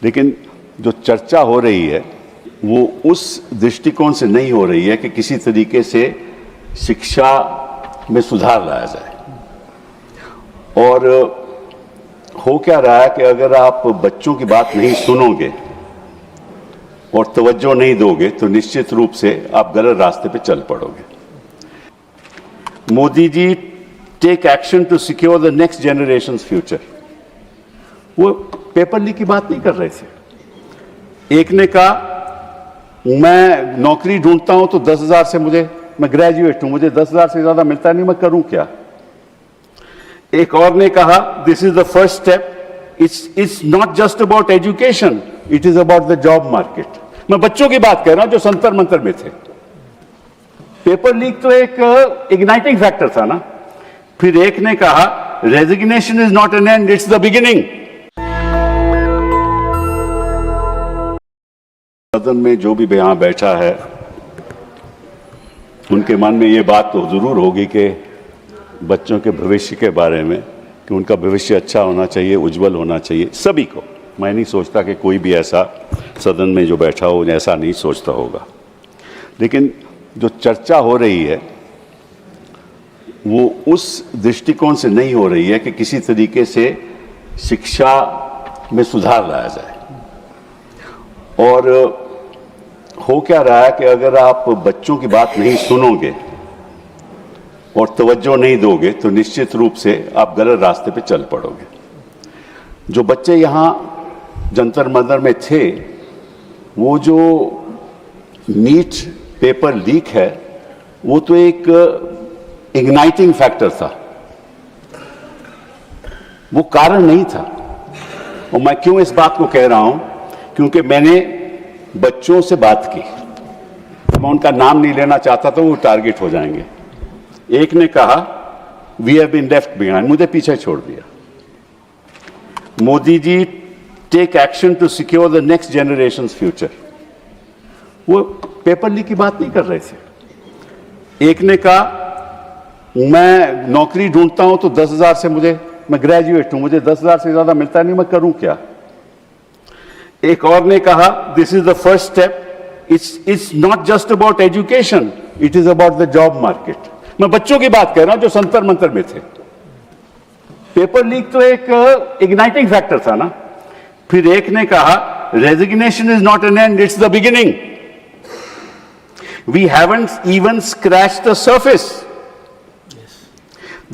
लेकिन जो चर्चा हो रही है वो उस दृष्टिकोण से नहीं हो रही है कि किसी तरीके से शिक्षा में सुधार लाया जाए। और हो क्या रहा है कि अगर आप बच्चों की बात नहीं सुनोगे और तवज्जो नहीं दोगे तो निश्चित रूप से आप गलत रास्ते पे चल पड़ोगे। Modi ji take action to secure the next generations future, वो पेपर लीक की बात नहीं कर रहे थे। एक ने कहा मैं नौकरी ढूंढता हूं तो 10,000 से मैं ग्रेजुएट हूं, मुझे 10,000 से ज्यादा मिलता नहीं, मैं करूं क्या। एक और ने कहा this is the first step, it's not just about education, it is about the job market. मैं बच्चों की बात कह रहा हूं जो संतर मंतर में थे। पेपर लीक तो एक इग्नाइटिंग फैक्टर था ना। फिर एक ने कहा resignation is not an end, it's the beginning. सदन में जो भी यहां बैठा है उनके मन में ये बात तो जरूर होगी कि बच्चों के भविष्य के बारे में, कि उनका भविष्य अच्छा होना चाहिए, उज्जवल होना चाहिए सभी को। मैं नहीं सोचता कि कोई भी ऐसा सदन में जो बैठा हो ऐसा नहीं सोचता होगा। लेकिन जो चर्चा हो रही है वो उस दृष्टिकोण से नहीं हो रही है कि किसी तरीके से शिक्षा में सुधार लाया जाए। और हो क्या रहा है कि अगर आप बच्चों की बात नहीं सुनोगे और तवज्जो नहीं दोगे तो निश्चित रूप से आप गलत रास्ते पे चल पड़ोगे। जो बच्चे यहाँ जंतर मंतर में थे, वो जो नीट पेपर लीक है वो तो एक इग्नाइटिंग फैक्टर था, वो कारण नहीं था। और मैं क्यों इस बात को कह रहा हूं, क्योंकि मैंने बच्चों से बात की, मैं उनका नाम नहीं लेना चाहता तो वो टारगेट हो जाएंगे। एक ने कहा we have been left behind, मुझे पीछे छोड़ दिया। Modi ji take action to secure the next generations future, वो पेपर लीक की बात नहीं कर रहे थे। एक ने कहा मैं नौकरी ढूंढता हूं तो 10,000 से मैं ग्रेजुएट हूं, मुझे 10,000 से ज्यादा मिलता नहीं, मैं करूं क्या। एक और ने कहा this is the first step, it's not just about education, it is about the job market. मैं बच्चों की बात कह रहा हूं जो संतर मंतर में थे। पेपर लीक तो एक इग्नाइटिंग फैक्टर था ना। फिर एक ने कहा resignation is not an end, it's the beginning. We haven't even scratched the surface.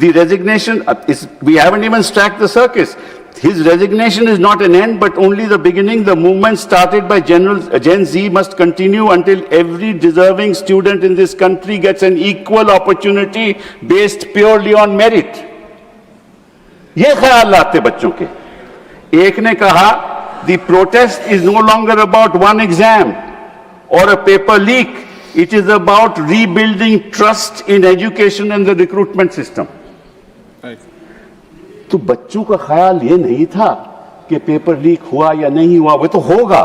The resignation we haven't even cracked the surface. His resignation is not an end but only the beginning. The movement started by Gen Z must continue until every deserving student in this country gets an equal opportunity based purely on merit. ये ख्याल लाते बच्चों के। एक ने कहा the protest is no longer about one exam or a paper leak. It is about rebuilding trust in education and the recruitment system. तो बच्चों का ख्याल ये नहीं था कि पेपर लीक हुआ या नहीं हुआ, वो तो होगा।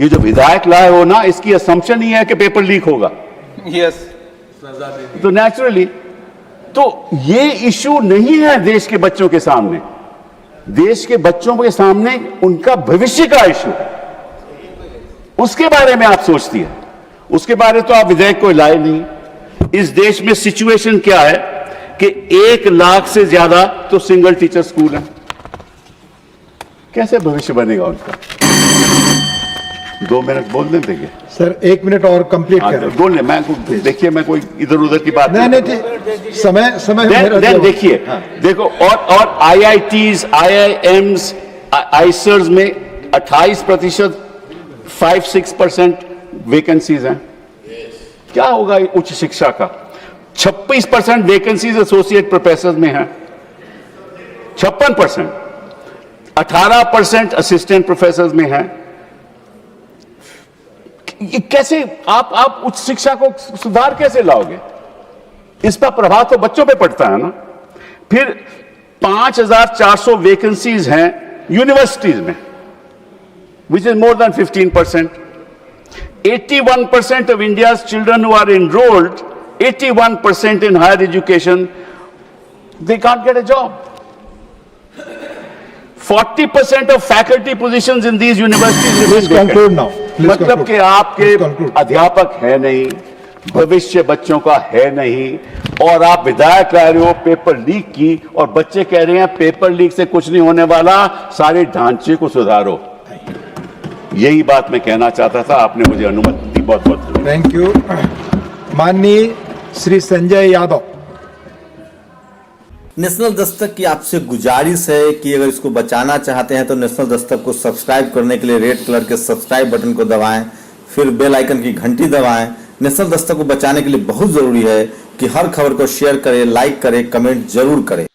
ये जो विधायक लाए हो ना, इसकी असम्पशन ही है कि पेपर लीक होगा। यस, तो नेचुरली तो ये इशू नहीं है देश के बच्चों के सामने। देश के बच्चों के सामने उनका भविष्य का इशू है, उसके बारे में आप सोचती है। उसके बारे तो आप विधेयक को लाए नहीं। इस देश में सिचुएशन क्या है कि 1 लाख से ज्यादा तो सिंगल टीचर स्कूल है। कैसे भविष्य बनेगा उनका। 2 मिनट बोल देंगे सर, 1 मिनट और कंप्लीट करें। बोल ले, मैं देखिए मैं कोई इधर उधर की बात नहीं, समय देखिए। देखो और IITs, IIMs, आईसर्स में 28%, 5-6% वैकेंसीज हैं। क्या होगा उच्च शिक्षा का। 26% वैकेंसीज एसोसिएट प्रोफेसर में है, 56%, 18% असिस्टेंट प्रोफेसर में है। कैसे आप उच्च शिक्षा को सुधार कैसे लाओगे। इसका प्रभाव तो बच्चों पे पड़ता है ना। फिर 5,400 वैकेंसीज हैं यूनिवर्सिटीज में, which is more than 15%। 81% of India's children who are enrolled, 81% in higher education, they can't get a job. 40% of faculty positions in these universities remain Please vacant. conclude now. Please मतलब conclude. कि आपके Please conclude. अध्यापक है नहीं, भविष्य बच्चों का है नहीं, और आप विधायक ला रहे हो पेपर लीक की, और बच्चे कह रहे हैं पेपर लीक से कुछ नहीं होने वाला, सारे ढांचे को सुधारो। यही बात मैं कहना चाहता था, आपने मुझे अनुमति दी, बहुत बहुत धन्यवाद। Thank you. माननीय श्री संजय यादव। नेशनल दस्तक की आपसे गुजारिश है कि अगर इसको बचाना चाहते हैं तो नेशनल दस्तक को सब्सक्राइब करने के लिए रेड कलर के सब्सक्राइब बटन को दबाएं, फिर बेल आइकन की घंटी दबाएं। नेशनल दस्तक को बचाने के लिए बहुत जरूरी है कि हर खबर को शेयर करें, लाइक करें, कमेंट जरूर करें।